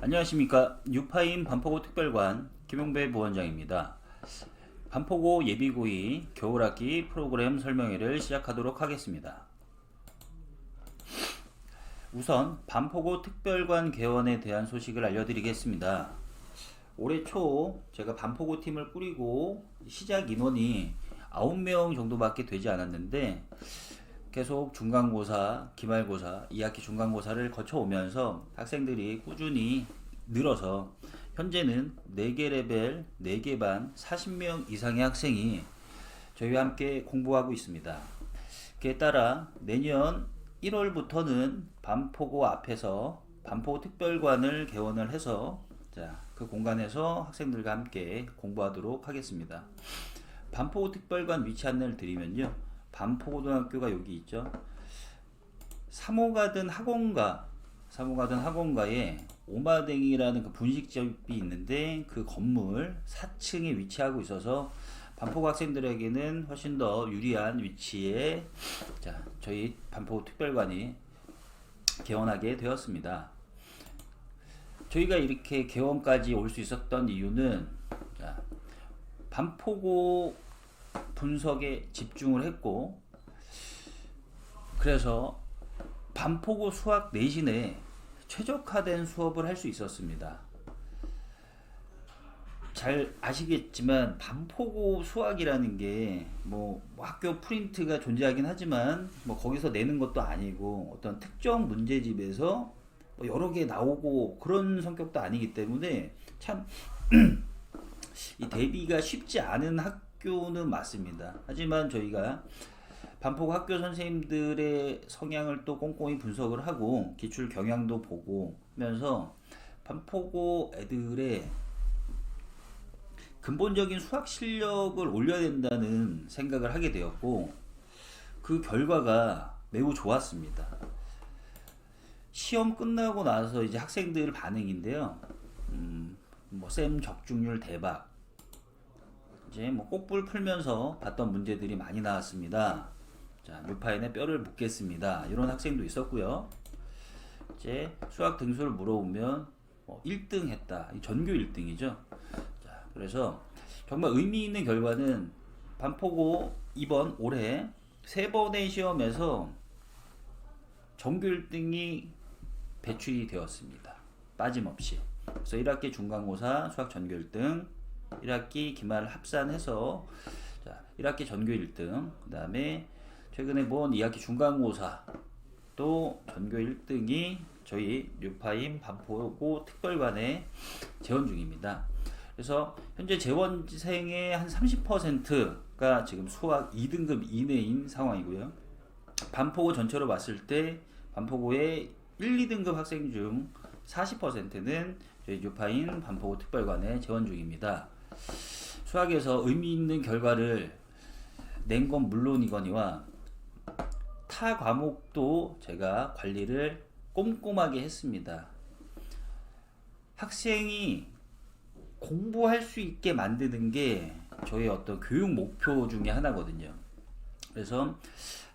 안녕하십니까. 뉴파임 반포고 특별관 김용배 부원장입니다. 반포고 예비고의 겨울학기 프로그램 설명회를 시작하도록 하겠습니다. 우선 반포고 특별관 개원에 대한 소식을 알려드리겠습니다. 올해 초 제가 반포고 팀을 꾸리고 시작 인원이 9명 정도밖에 되지 않았는데 계속 중간고사, 기말고사, 2학기 중간고사를 거쳐오면서 학생들이 꾸준히 늘어서 현재는 4개 레벨, 4개 반, 40명 이상의 학생이 저희와 함께 공부하고 있습니다. 그에 따라 내년 1월부터는 반포고 앞에서 반포고 특별관을 개원을 해서 그 공간에서 학생들과 함께 공부하도록 하겠습니다. 반포고 특별관 위치 안내를 드리면요. 반포고등학교가 여기 있죠. 사모가든 학원가에 오마댕이라는 그 분식집이 있는데 그 건물 4층에 위치하고 있어서 반포고 학생들에게는 훨씬 더 유리한 위치에 저희 반포고 특별관이 개원하게 되었습니다. 저희가 이렇게 개원까지 올 수 있었던 이유는 반포고 분석에 집중을 했고, 그래서 반포고 수학 내신에 최적화된 수업을 할 수 있었습니다. 잘 아시겠지만 반포고 수학이라는 게 뭐 학교 프린트가 존재하긴 하지만 뭐 거기서 내는 것도 아니고 어떤 특정 문제집에서 뭐 여러 개 나오고 그런 성격도 아니기 때문에 참 이 대비가 쉽지 않은 학교는 맞습니다. 하지만 저희가 반포고 학교 선생님들의 성향을 또 꼼꼼히 분석을 하고 기출 경향도 보고 하면서 반포고 애들의 근본적인 수학 실력을 올려야 된다는 생각을 하게 되었고, 그 결과가 매우 좋았습니다. 시험 끝나고 나서 이제 학생들 반응인데요. 뭐 쌤 적중률 대박. 이제 뭐 꼭불 풀면서 봤던 문제들이 많이 나왔습니다. 뉴파인에 뼈를 묻겠습니다. 이런 학생도 있었고요. 이제 수학 등수를 물어보면 1등 했다. 전교 1등이죠. 그래서 정말 의미 있는 결과는 반포고 이번 올해 3번의 시험에서 전교 1등이 배출이 되었습니다. 빠짐없이. 그래서 1학기 중간고사 수학 전교 1등, 1학기 기말 합산해서 1학기 전교 1등, 그 다음에 최근에 본 2학기 중간고사 또 전교 1등이 저희 뉴파임 반포고 특별관에 재원 중입니다. 그래서 현재 재원생의 한 30%가 지금 수학 2등급 이내인 상황이고요. 반포고 전체로 봤을 때 반포고의 1, 2등급 학생 중 40%는 저희 뉴파임 반포고 특별관에 재원 중입니다. 수학에서 의미 있는 결과를 낸 건 물론이거니와 타 과목도 제가 관리를 꼼꼼하게 했습니다. 학생이 공부할 수 있게 만드는 게 저희 어떤 교육 목표 중에 하나거든요. 그래서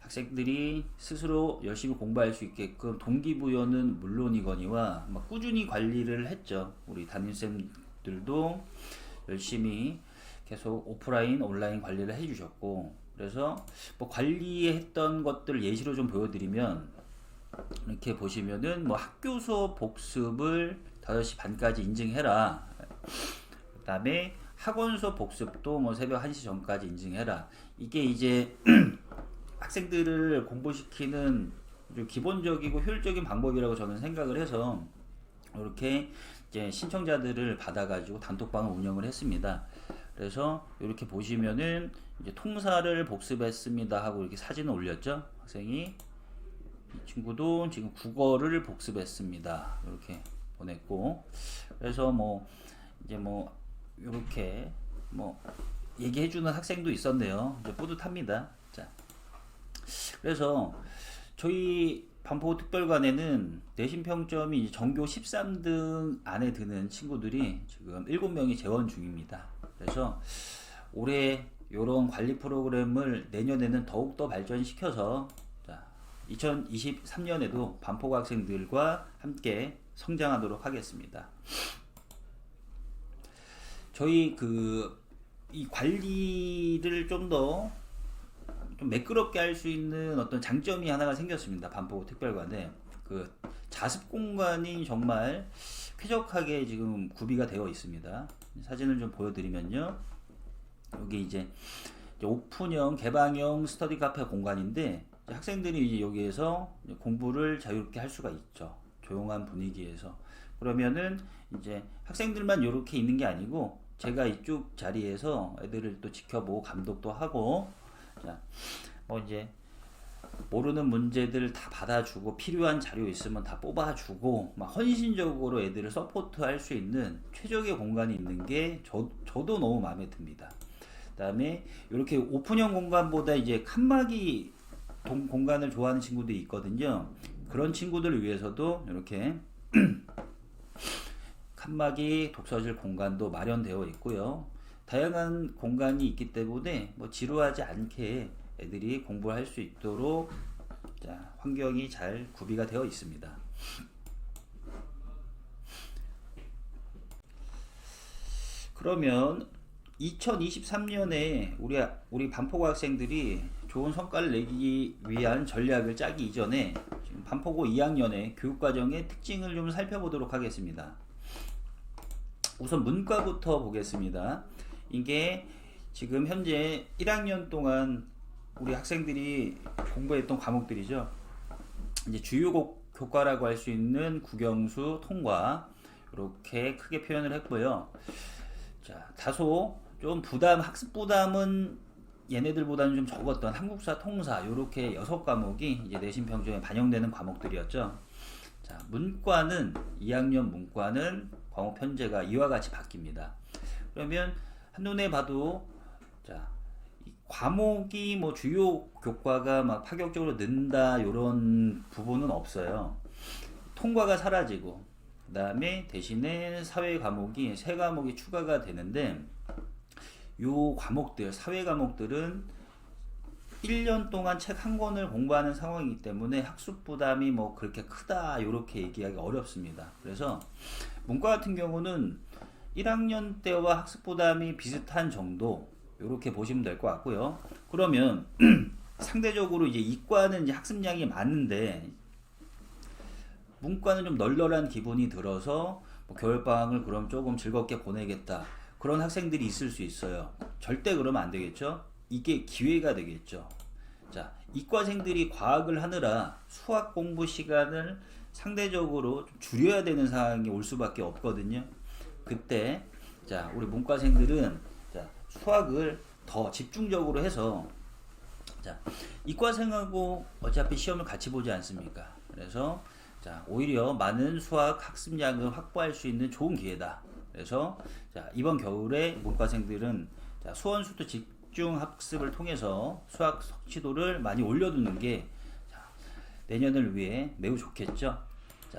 학생들이 스스로 열심히 공부할 수 있게끔 동기부여는 물론이거니와 꾸준히 관리를 했죠. 우리 담임쌤들도 열심히 계속 오프라인, 온라인 관리를 해주셨고, 그래서 뭐 관리했던 것들 예시로 좀 보여드리면 이렇게 보시면은 뭐 학교 수업 복습을 5시 반까지 인증해라. 그 다음에 학원 수업 복습도 뭐 새벽 1시 전까지 인증해라. 이게 이제 학생들을 공부시키는 기본적이고 효율적인 방법이라고 저는 생각을 해서 이렇게 이제 신청자들을 받아가지고 단톡방을 운영을 했습니다. 그래서 이렇게 보시면은 이제 통사를 복습했습니다 하고 이렇게 사진을 올렸죠. 학생이 이 친구도 지금 국어를 복습했습니다. 이렇게 보냈고, 그래서 뭐 이제 뭐 이렇게 뭐 얘기해주는 학생도 있었네요. 이제 뿌듯합니다. 그래서 저희 반포고 특별관에는 내신 평점이 이제 전교 13등 안에 드는 친구들이 지금 7명이 재원 중입니다. 그래서 올해 이런 관리 프로그램을 내년에는 더욱더 발전시켜서 2023년에도 반포고 학생들과 함께 성장하도록 하겠습니다. 저희 이 관리를 좀 더 좀 매끄럽게 할 수 있는 어떤 장점이 하나가 생겼습니다. 반포 특별관에 그 자습 공간이 정말 쾌적하게 지금 구비가 되어 있습니다. 사진을 좀 보여드리면요, 여기 이제 오픈형 개방형 스터디 카페 공간인데 학생들이 이제 여기에서 공부를 자유롭게 할 수가 있죠. 조용한 분위기에서. 그러면은 이제 학생들만 이렇게 있는 게 아니고 제가 이쪽 자리에서 애들을 또 지켜보고 감독도 하고, 자, 이제 모르는 문제들 다 받아주고 필요한 자료 있으면 다 뽑아주고 막 헌신적으로 애들을 서포트할 수 있는 최적의 공간이 있는 게 저도 너무 마음에 듭니다. 그다음에 이렇게 오픈형 공간보다 이제 칸막이 공간을 좋아하는 친구들이 있거든요. 그런 친구들을 위해서도 이렇게 칸막이 독서실 공간도 마련되어 있고요. 다양한 공간이 있기 때문에 뭐 지루하지 않게 애들이 공부할 수 있도록 환경이 잘 구비가 되어 있습니다. 그러면 2023년에 우리 반포고 학생들이 좋은 성과를 내기 위한 전략을 짜기 이전에 지금 반포고 2학년의 교육과정의 특징을 좀 살펴보도록 하겠습니다. 우선 문과부터 보겠습니다. 이게 지금 현재 1학년 동안 우리 학생들이 공부했던 과목들이죠. 이제 주요 교과라고 할 수 있는 국영수, 통과 이렇게 크게 표현을 했고요. 자, 다소 좀 학습 부담은 얘네들보다는 좀 적었던 한국사, 통사 이렇게 6과목이 이제 내신 평점에 반영되는 과목들이었죠. 자, 2학년 문과는 과목 편제가 이와 같이 바뀝니다. 그러면 한눈에 봐도 이 과목이 뭐 주요 교과가 막 파격적으로 는다 이런 부분은 없어요. 통과가 사라지고 그다음에 대신에 사회 과목이 3과목이 추가가 되는데, 요 과목들, 사회 과목들은 1년 동안 책 한 권을 공부하는 상황이기 때문에 학습 부담이 뭐 그렇게 크다 이렇게 얘기하기 어렵습니다. 그래서 문과 같은 경우는 1학년 때와 학습 부담이 비슷한 정도 이렇게 보시면 될 것 같고요. 그러면 상대적으로 이제 이과는 이제 학습량이 많은데 문과는 좀 널널한 기분이 들어서 뭐 겨울방학을 그럼 조금 즐겁게 보내겠다 그런 학생들이 있을 수 있어요. 절대 그러면 안 되겠죠. 이게 기회가 되겠죠. 자, 이과생들이 과학을 하느라 수학 공부 시간을 상대적으로 좀 줄여야 되는 상황이 올 수밖에 없거든요. 그때 우리 문과생들은 수학을 더 집중적으로 해서 이과생하고 어차피 시험을 같이 보지 않습니까? 그래서 오히려 많은 수학 학습량을 확보할 수 있는 좋은 기회다. 그래서 이번 겨울에 문과생들은 수원수도 집중 학습을 통해서 수학 성취도를 많이 올려두는 게 내년을 위해 매우 좋겠죠.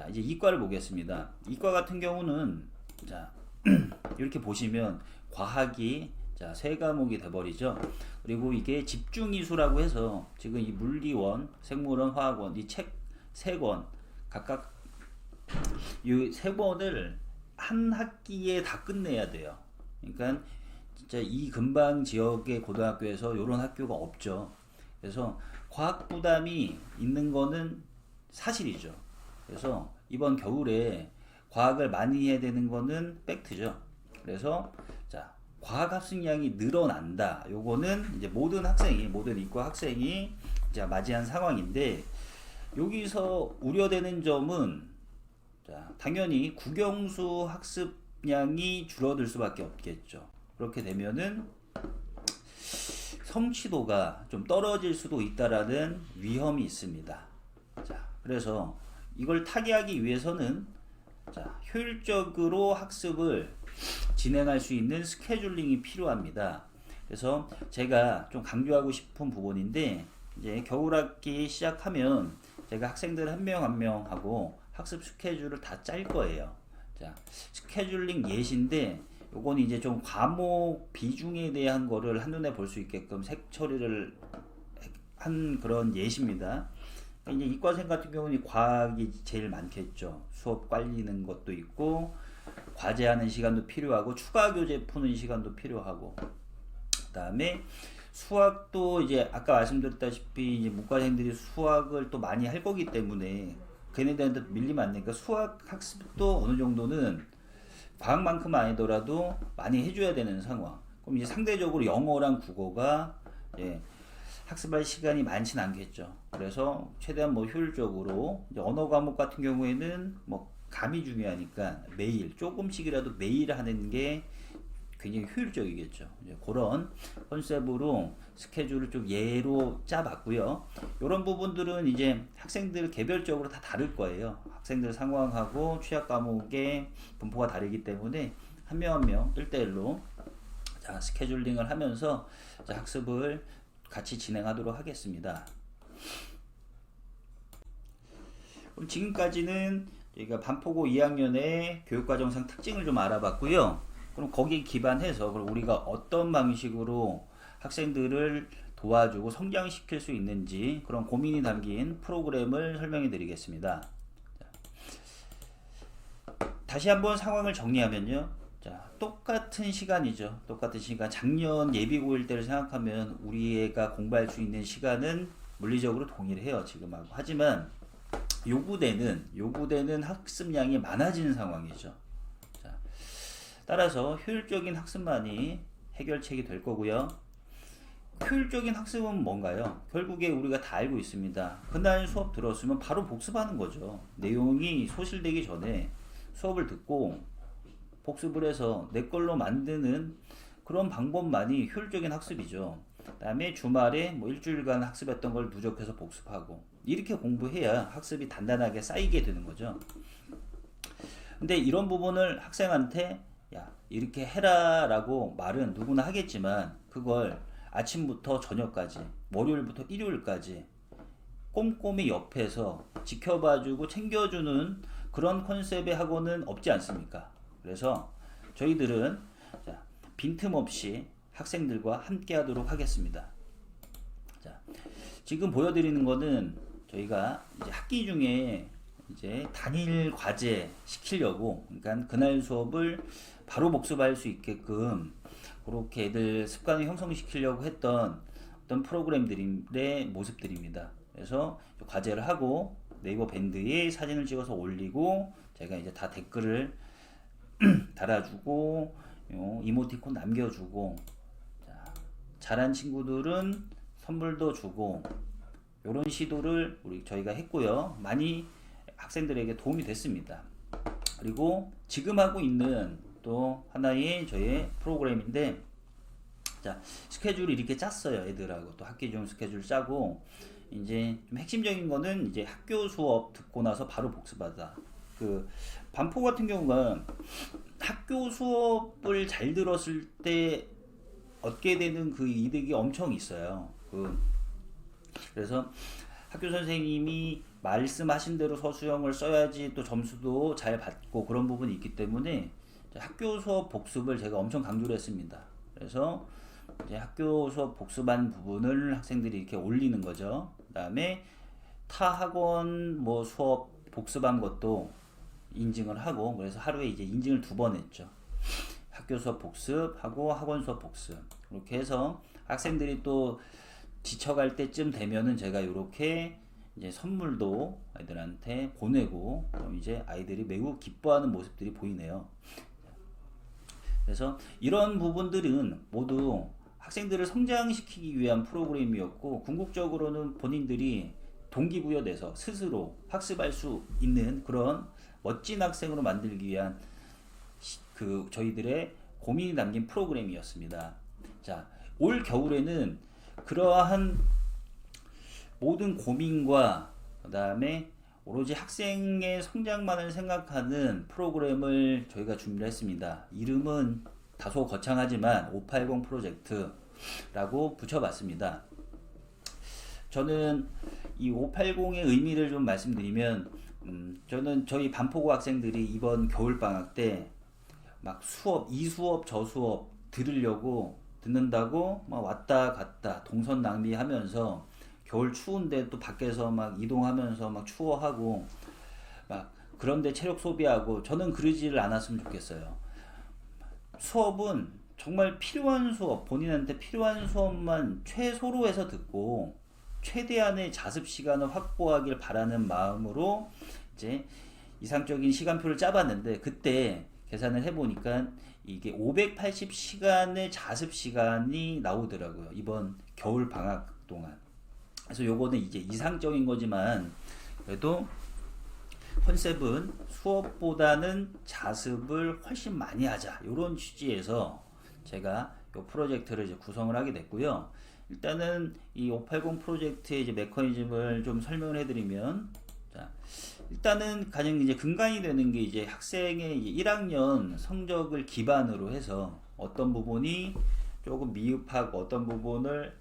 이제 이과를 보겠습니다. 이과 같은 경우는 이렇게 보시면 과학이 3과목이 돼버리죠. 그리고 이게 집중이수라고 해서 지금 이 물리원, 생물원, 화학원 이 책 3권 각각 이 3권을 한 학기에 다 끝내야 돼요. 그러니까 진짜 이 근방 지역의 고등학교에서 이런 학교가 없죠. 그래서 과학 부담이 있는 거는 사실이죠. 그래서 이번 겨울에 과학을 많이 해야 되는 거는 팩트죠. 그래서 과학 학습량이 늘어난다. 요거는 이제 모든 이과 학생이 이제 맞이한 상황인데, 여기서 우려되는 점은 당연히 국영수 학습량이 줄어들 수밖에 없겠죠. 그렇게 되면은 성취도가 좀 떨어질 수도 있다라는 위험이 있습니다. 그래서 이걸 타개하기 위해서는 효율적으로 학습을 진행할 수 있는 스케줄링이 필요합니다. 그래서 제가 좀 강조하고 싶은 부분인데, 이제 겨울학기 시작하면 제가 학생들 한 명 한 명하고 학습 스케줄을 다 짤 거예요. 스케줄링 예시인데 요건 이제 좀 과목 비중에 대한 거를 한눈에 볼 수 있게끔 색 처리를 한 그런 예시입니다. 이제 이과생 같은 경우는 과학이 제일 많겠죠. 수업 관리는 것도 있고 과제하는 시간도 필요하고 추가 교재 푸는 시간도 필요하고 그다음에 수학도 이제 아까 말씀드렸다시피 이제 문과생들이 수학을 또 많이 할 거기 때문에 걔네들한테 밀리면 안 되니까 수학 학습도 어느 정도는 과학만큼 아니더라도 많이 해줘야 되는 상황. 그럼 이제 상대적으로 영어랑 국어가 예, 학습할 시간이 많진 않겠죠. 그래서 최대한 뭐 효율적으로 이제 언어 과목 같은 경우에는 뭐 감이 중요하니까 매일 조금씩이라도 매일 하는 게 굉장히 효율적이겠죠. 이제 그런 컨셉으로 스케줄을 좀 예로 짜봤고요. 이런 부분들은 이제 학생들 개별적으로 다 다를 거예요. 학생들 상황하고 취약 과목의 분포가 다르기 때문에 한 명 한 명 1대1로 자, 스케줄링을 하면서 자, 학습을 같이 진행하도록 하겠습니다. 그럼 지금까지는 저희가 반포고 2학년의 교육과정상 특징을 좀 알아봤고요. 그럼 거기에 기반해서 그럼 우리가 어떤 방식으로 학생들을 도와주고 성장시킬 수 있는지 그런 고민이 담긴 프로그램을 설명해 드리겠습니다. 다시 한번 상황을 정리하면요. 자, 똑같은 시간이죠. 똑같은 시간. 작년 예비고일 때를 생각하면 우리 애가 공부할 수 있는 시간은 물리적으로 동일해요. 지금하고. 하지만 요구되는 학습량이 많아지는 상황이죠. 자, 따라서 효율적인 학습만이 해결책이 될 거고요. 효율적인 학습은 뭔가요? 결국에 우리가 다 알고 있습니다. 그날 수업 들었으면 바로 복습하는 거죠. 내용이 소실되기 전에 수업을 듣고 복습을 해서 내 걸로 만드는 그런 방법만이 효율적인 학습이죠. 그 다음에 주말에 뭐 일주일간 학습했던 걸 누적해서 복습하고 이렇게 공부해야 학습이 단단하게 쌓이게 되는 거죠. 근데 이런 부분을 학생한테 야 이렇게 해라 라고 말은 누구나 하겠지만 그걸 아침부터 저녁까지 월요일부터 일요일까지 꼼꼼히 옆에서 지켜봐주고 챙겨주는 그런 컨셉의 학원은 없지 않습니까? 그래서 저희들은 자, 빈틈없이 학생들과 함께 하도록 하겠습니다. 자, 지금 보여드리는 거는 저희가 이제 학기 중에 이제 단일 과제 시키려고 그러니까 그날 수업을 바로 복습할 수 있게끔 그렇게 애들 습관을 형성시키려고 했던 어떤 프로그램들의 모습들입니다. 그래서 과제를 하고 네이버 밴드에 사진을 찍어서 올리고 제가 이제 다 댓글을 달아주고 이모티콘 남겨주고 자, 잘한 친구들은 선물도 주고 이런 시도를 저희가 했고요. 많이 학생들에게 도움이 됐습니다. 그리고 지금 하고 있는 또 하나의 저의 프로그램인데 자 스케줄을 이렇게 짰어요. 애들하고 또 학기 중 스케줄 짜고 이제 좀 핵심적인 거는 이제 학교 수업 듣고 나서 바로 복습하다. 그 반포 같은 경우가 학교 수업을 잘 들었을 때 얻게 되는 그 이득이 엄청 있어요. 그래서 학교 선생님이 말씀하신 대로 서술형을 써야지 또 점수도 잘 받고 그런 부분이 있기 때문에 학교 수업 복습을 제가 엄청 강조를 했습니다. 그래서 이제 학교 수업 복습한 부분을 학생들이 이렇게 올리는 거죠. 그 다음에 타 학원 뭐 수업 복습한 것도 인증을 하고 그래서 하루에 이제 인증을 2번 했죠. 학교 수업 복습하고 학원 수업 복습 이렇게 해서 학생들이 또 지쳐갈 때쯤 되면은 제가 이렇게 이제 선물도 아이들한테 보내고 그럼 이제 아이들이 매우 기뻐하는 모습들이 보이네요. 그래서 이런 부분들은 모두 학생들을 성장시키기 위한 프로그램이었고 궁극적으로는 본인들이 동기부여돼서 스스로 학습할 수 있는 그런 멋진 학생으로 만들기 위한 그 저희들의 고민이 담긴 프로그램이었습니다. 자, 올 겨울에는 그러한 모든 고민과 그 다음에 오로지 학생의 성장만을 생각하는 프로그램을 저희가 준비를 했습니다. 이름은 다소 거창하지만 580 프로젝트라고 붙여봤습니다. 저는 이 580의 의미를 좀 말씀드리면 저는 저희 반포고 학생들이 이번 겨울방학 때 막 수업, 이 수업, 저 수업 들으려고 듣는다고 막 왔다 갔다 동선 낭비하면서 겨울 추운데 또 밖에서 막 이동하면서 막 추워하고 막 그런데 체력 소비하고 저는 그러지를 않았으면 좋겠어요. 수업은 정말 필요한 수업, 본인한테 필요한 수업만 최소로 해서 듣고 최대한의 자습 시간을 확보하길 바라는 마음으로 이제 이상적인 시간표를 짜봤는데 그때 계산을 해보니까 이게 580시간의 자습 시간이 나오더라고요. 이번 겨울 방학 동안. 그래서 요거는 이제 이상적인 거지만 그래도 컨셉은 수업보다는 자습을 훨씬 많이 하자 이런 취지에서 제가 이 프로젝트를 이제 구성을 하게 됐고요. 일단은 이 580 프로젝트의 이제 메커니즘을 좀 설명을 해드리면, 자, 일단은 가장 이제 근간이 되는 게 이제 학생의 이제 1학년 성적을 기반으로 해서 어떤 부분이 조금 미흡하고 어떤 부분을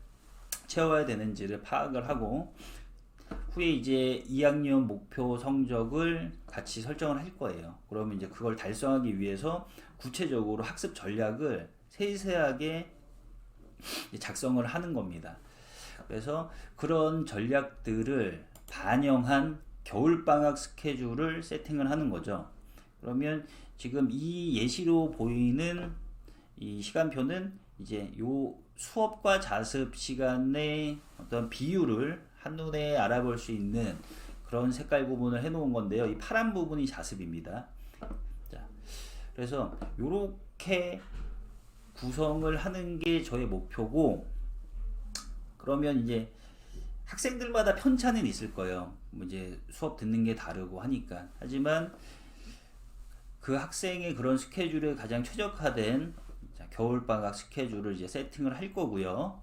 채워야 되는지를 파악을 하고 후에 이제 2학년 목표 성적을 같이 설정을 할 거예요. 그러면 이제 그걸 달성하기 위해서 구체적으로 학습 전략을 세세하게 작성을 하는 겁니다. 그래서 그런 전략들을 반영한 겨울방학 스케줄을 세팅을 하는 거죠. 그러면 지금 이 예시로 보이는 이 시간표는 이제 요 수업과 자습 시간의 어떤 비율을 한눈에 알아볼 수 있는 그런 색깔 부분을 해 놓은 건데요. 이 파란 부분이 자습입니다. 자, 그래서 요렇게 구성을 하는 게 저의 목표고, 그러면 이제 학생들마다 편차는 있을 거예요. 뭐 이제 수업 듣는 게 다르고 하니까. 하지만 그 학생의 그런 스케줄에 가장 최적화된 겨울방학 스케줄을 이제 세팅을 할 거고요.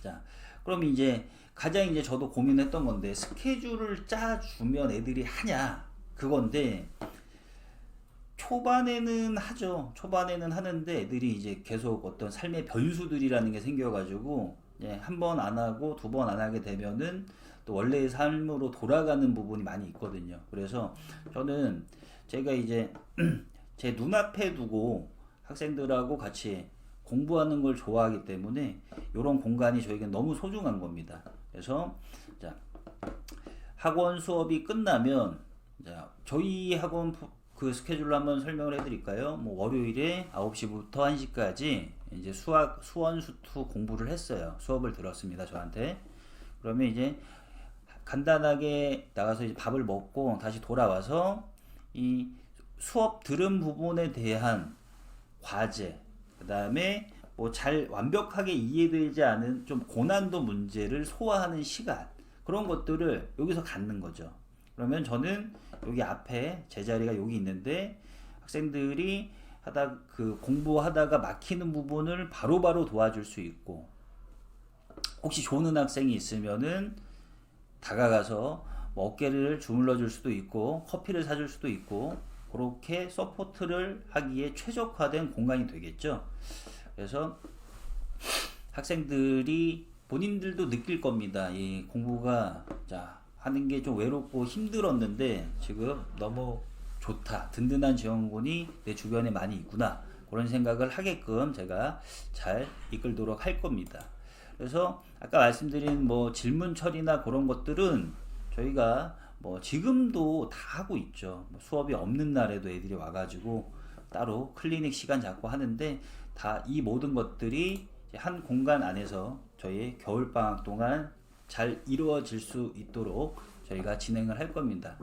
자, 그럼 이제 가장 이제 저도 고민했던 건데 스케줄을 짜주면 애들이 하냐 그건데, 초반에는 하죠. 초반에는 하는데 애들이 이제 계속 어떤 삶의 변수들이라는 게 생겨가지고 한 번 안 하고 두 번 안 하게 되면은 또 원래의 삶으로 돌아가는 부분이 많이 있거든요. 그래서 저는 제가 이제 제 눈앞에 두고 학생들하고 같이 공부하는 걸 좋아하기 때문에 이런 공간이 저에게 너무 소중한 겁니다. 그래서 자, 학원 수업이 끝나면, 자, 저희 학원 그 스케줄로 한번 설명을 해드릴까요? 뭐 월요일에 9시부터 1시까지 이제 수원 수투 공부를 했어요. 수업을 들었습니다, 저한테. 그러면 이제 간단하게 나가서 이제 밥을 먹고 다시 돌아와서 이 수업 들은 부분에 대한 과제, 그 다음에 뭐 잘 완벽하게 이해되지 않은 좀 고난도 문제를 소화하는 시간, 그런 것들을 여기서 갖는 거죠. 그러면 저는 여기 앞에 제 자리가 여기 있는데 학생들이 그 공부하다가 막히는 부분을 바로바로 도와줄 수 있고, 혹시 조는 학생이 있으면은 다가가서 뭐 어깨를 주물러 줄 수도 있고 커피를 사줄 수도 있고, 그렇게 서포트를 하기에 최적화된 공간이 되겠죠. 그래서 학생들이 본인들도 느낄 겁니다. 이 공부가 하는 게 좀 외롭고 힘들었는데 지금 너무 좋다, 든든한 지원군이 내 주변에 많이 있구나, 그런 생각을 하게끔 제가 잘 이끌도록 할 겁니다. 그래서 아까 말씀드린 뭐 질문 처리나 그런 것들은 저희가 뭐 지금도 다 하고 있죠. 뭐 수업이 없는 날에도 애들이 와가지고 따로 클리닉 시간 잡고 하는데, 다 이 모든 것들이 한 공간 안에서 저희 겨울방학 동안 잘 이루어질 수 있도록 저희가 진행을 할 겁니다.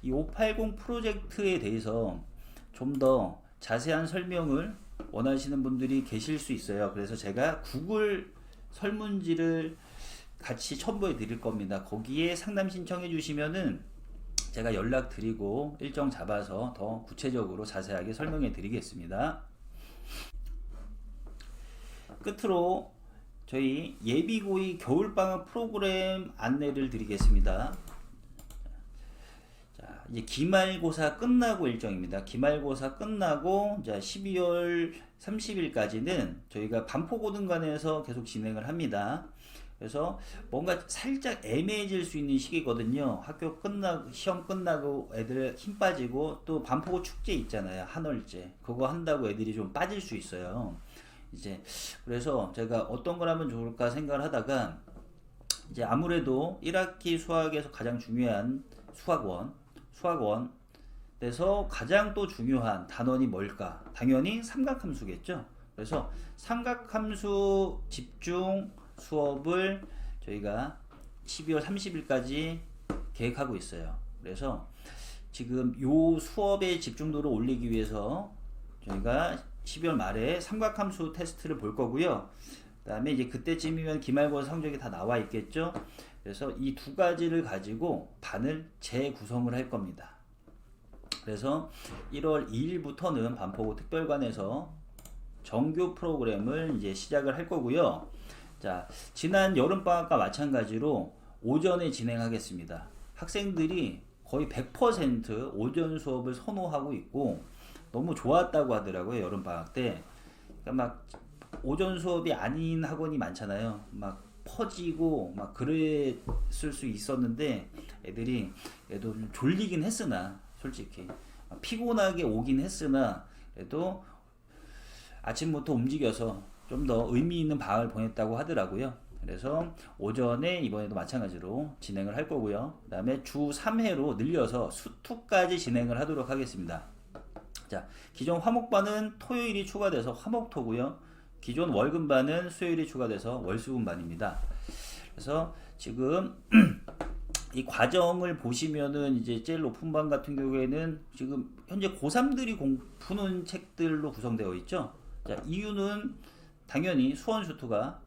이 580 프로젝트에 대해서 좀 더 자세한 설명을 원하시는 분들이 계실 수 있어요. 그래서 제가 구글 설문지를 같이 첨부해 드릴 겁니다. 거기에 상담 신청해 주시면은 제가 연락 드리고 일정 잡아서 더 구체적으로 자세하게 설명해 드리겠습니다. 끝으로 저희 예비고의 겨울방학 프로그램 안내를 드리겠습니다. 자, 이제 기말고사 끝나고 일정입니다. 기말고사 끝나고 12월 30일까지는 저희가 반포고등관에서 계속 진행을 합니다. 그래서 뭔가 살짝 애매해질 수 있는 시기거든요. 학교 끝나고 시험 끝나고 애들 힘 빠지고 또 반포고 축제 있잖아요, 한월제. 그거 한다고 애들이 좀 빠질 수 있어요. 이제 그래서 제가 어떤 걸 하면 좋을까 생각을 하다가 이제 아무래도 1학기 수학에서 가장 중요한 수학원에서 가장 또 중요한 단원이 뭘까? 당연히 삼각함수겠죠. 그래서 삼각함수 집중 수업을 저희가 12월 30일까지 계획하고 있어요. 그래서 지금 요 수업의 집중도를 올리기 위해서 저희가 12월 말에 삼각함수 테스트를 볼 거고요. 그 다음에 이제 그때쯤이면 기말고사 성적이 다 나와 있겠죠. 그래서 이 두 가지를 가지고 반을 재구성을 할 겁니다. 그래서 1월 2일부터는 반포고 특별관에서 정규 프로그램을 이제 시작을 할 거고요. 자, 지난 여름방학과 마찬가지로 오전에 진행하겠습니다. 학생들이 거의 100% 오전 수업을 선호하고 있고 너무 좋았다고 하더라고요. 여름방학 때. 그러니까 막 오전 수업이 아닌 학원이 많잖아요. 막 퍼지고 막 그랬을 수 있었는데 애들이 그래도 좀 졸리긴 했으나 솔직히 피곤하게 오긴 했으나 그래도 아침부터 움직여서 좀 더 의미 있는 방학을 보냈다고 하더라고요. 그래서 오전에 이번에도 마찬가지로 진행을 할 거고요. 그 다음에 주 3회로 늘려서 수투까지 진행을 하도록 하겠습니다. 자, 기존 화목반은 토요일이 추가돼서 화목토고요. 기존 월금반은 수요일이 추가돼서 월수금반입니다. 그래서 지금 이 과정을 보시면은 이제 제일 높은 반 같은 경우에는 지금 현재 고3들이 푸는 책들로 구성되어 있죠. 자, 이유는 당연히 수원수투가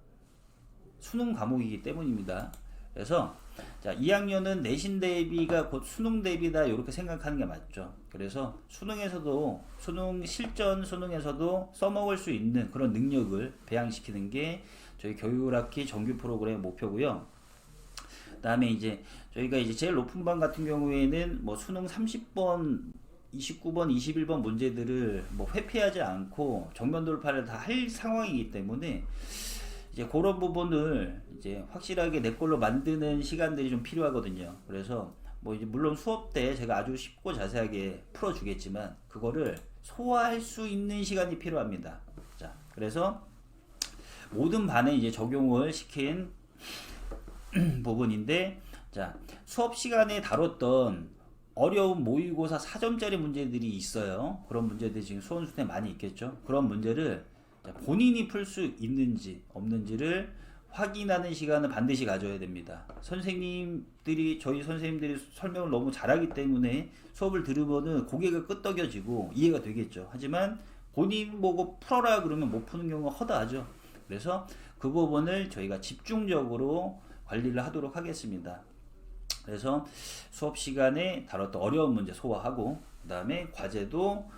수능 과목이기 때문입니다. 그래서 자, 2학년은 내신 대비가 곧 수능 대비다 이렇게 생각하는 게 맞죠. 그래서 수능에서도 수능에서도 써먹을 수 있는 그런 능력을 배양시키는 게 저희 교육학기 정규 프로그램의 목표고요. 그다음에 이제 저희가 이제 제일 높은 반 같은 경우에는 뭐 수능 30번 29번, 21번 문제들을 뭐 회피하지 않고 정면 돌파를 다 할 상황이기 때문에 이제 그런 부분을 이제 확실하게 내 걸로 만드는 시간들이 좀 필요하거든요. 그래서 뭐 이제 물론 수업 때 제가 아주 쉽고 자세하게 풀어주겠지만 그거를 소화할 수 있는 시간이 필요합니다. 자, 그래서 모든 반에 이제 적용을 시킨 부분인데, 자, 수업 시간에 다뤘던 어려운 모의고사 4점짜리 문제들이 있어요. 그런 문제들이 지금 수원수에 많이 있겠죠. 그런 문제를 본인이 풀 수 있는지 없는지를 확인하는 시간을 반드시 가져야 됩니다. 저희 선생님들이 설명을 너무 잘하기 때문에 수업을 들으면은 고개가 끄덕여지고 이해가 되겠죠. 하지만 본인 보고 풀어라 그러면 못 푸는 경우가 허다하죠. 그래서 그 부분을 저희가 집중적으로 관리를 하도록 하겠습니다. 그래서 수업 시간에 다뤘던 어려운 문제 소화하고 그 다음에 과제도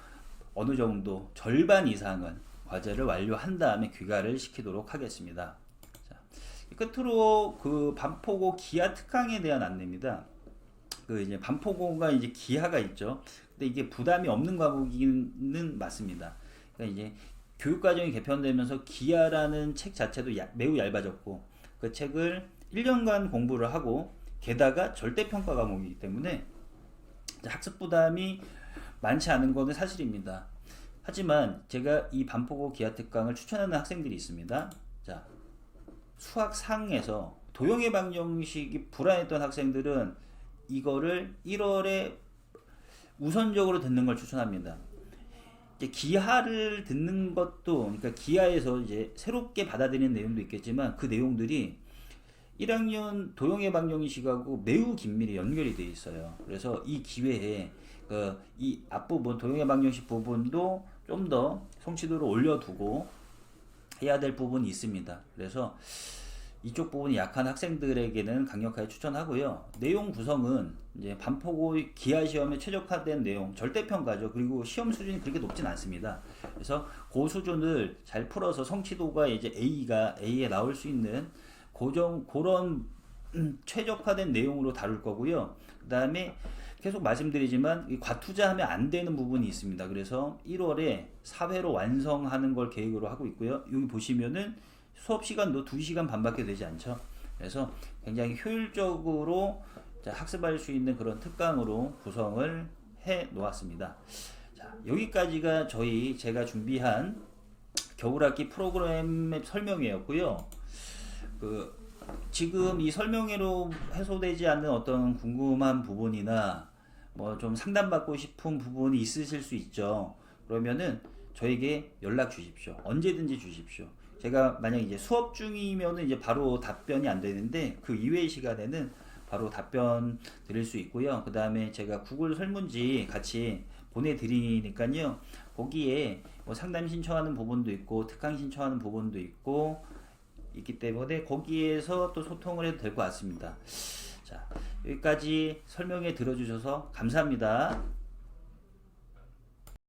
어느 정도 절반 이상은 과제를 완료한 다음에 귀가를 시키도록 하겠습니다. 자, 끝으로 그 반포고 기하 특강에 대한 안내입니다. 그 이제 반포고가 이제 기하가 있죠. 근데 이게 부담이 없는 과목이는 맞습니다. 그러니까 이제 교육과정이 개편되면서 기하라는 책 자체도 매우 얇아졌고 그 책을 1년간 공부를 하고 게다가 절대평가 과목이기 때문에 학습 부담이 많지 않은 것은 사실입니다. 하지만 제가 이 반포고 기하특강을 추천하는 학생들이 있습니다. 자, 수학상에서 도형의 방정식이 불안했던 학생들은 이거를 1월에 우선적으로 듣는 걸 추천합니다. 이제 기하를 듣는 것도, 그러니까 기하에서 이제 새롭게 받아들이는 내용도 있겠지만 그 내용들이 1학년 도형의 방정식하고 매우 긴밀히 연결이 되어 있어요. 그래서 이 기회에 이 앞부분 도형의 방정식 부분도 좀 더 성취도를 올려두고 해야 될 부분이 있습니다. 그래서 이쪽 부분이 약한 학생들에게는 강력하게 추천하고요. 내용 구성은 이제 반포고 기하 시험에 최적화된 내용, 절대평가죠. 그리고 시험 수준이 그렇게 높진 않습니다. 그래서 그 수준을 잘 풀어서 성취도가 이제 A에 나올 수 있는 그런 최적화된 내용으로 다룰 거고요. 그 다음에 계속 말씀드리지만 과투자하면 안 되는 부분이 있습니다. 그래서 1월에 4회로 완성하는 걸 계획으로 하고 있고요. 여기 보시면은 수업 시간도 2시간 반밖에 되지 않죠. 그래서 굉장히 효율적으로 학습할 수 있는 그런 특강으로 구성을 해 놓았습니다. 자, 여기까지가 제가 준비한 겨울학기 프로그램의 설명이었고요. 지금 이 설명회로 해소되지 않는 어떤 궁금한 부분이나 뭐 좀 상담받고 싶은 부분이 있으실 수 있죠. 그러면은 저에게 연락 주십시오. 언제든지 주십시오. 제가 만약 이제 수업 중이면은 이제 바로 답변이 안 되는데 그 이외의 시간에는 바로 답변 드릴 수 있고요. 그 다음에 제가 구글 설문지 같이 보내드리니까요. 거기에 뭐 상담 신청하는 부분도 있고 특강 신청하는 부분도 있기 때문에 거기에서 또 소통을 해도 될 것 같습니다. 자, 여기까지 설명해 들어주셔서 감사합니다.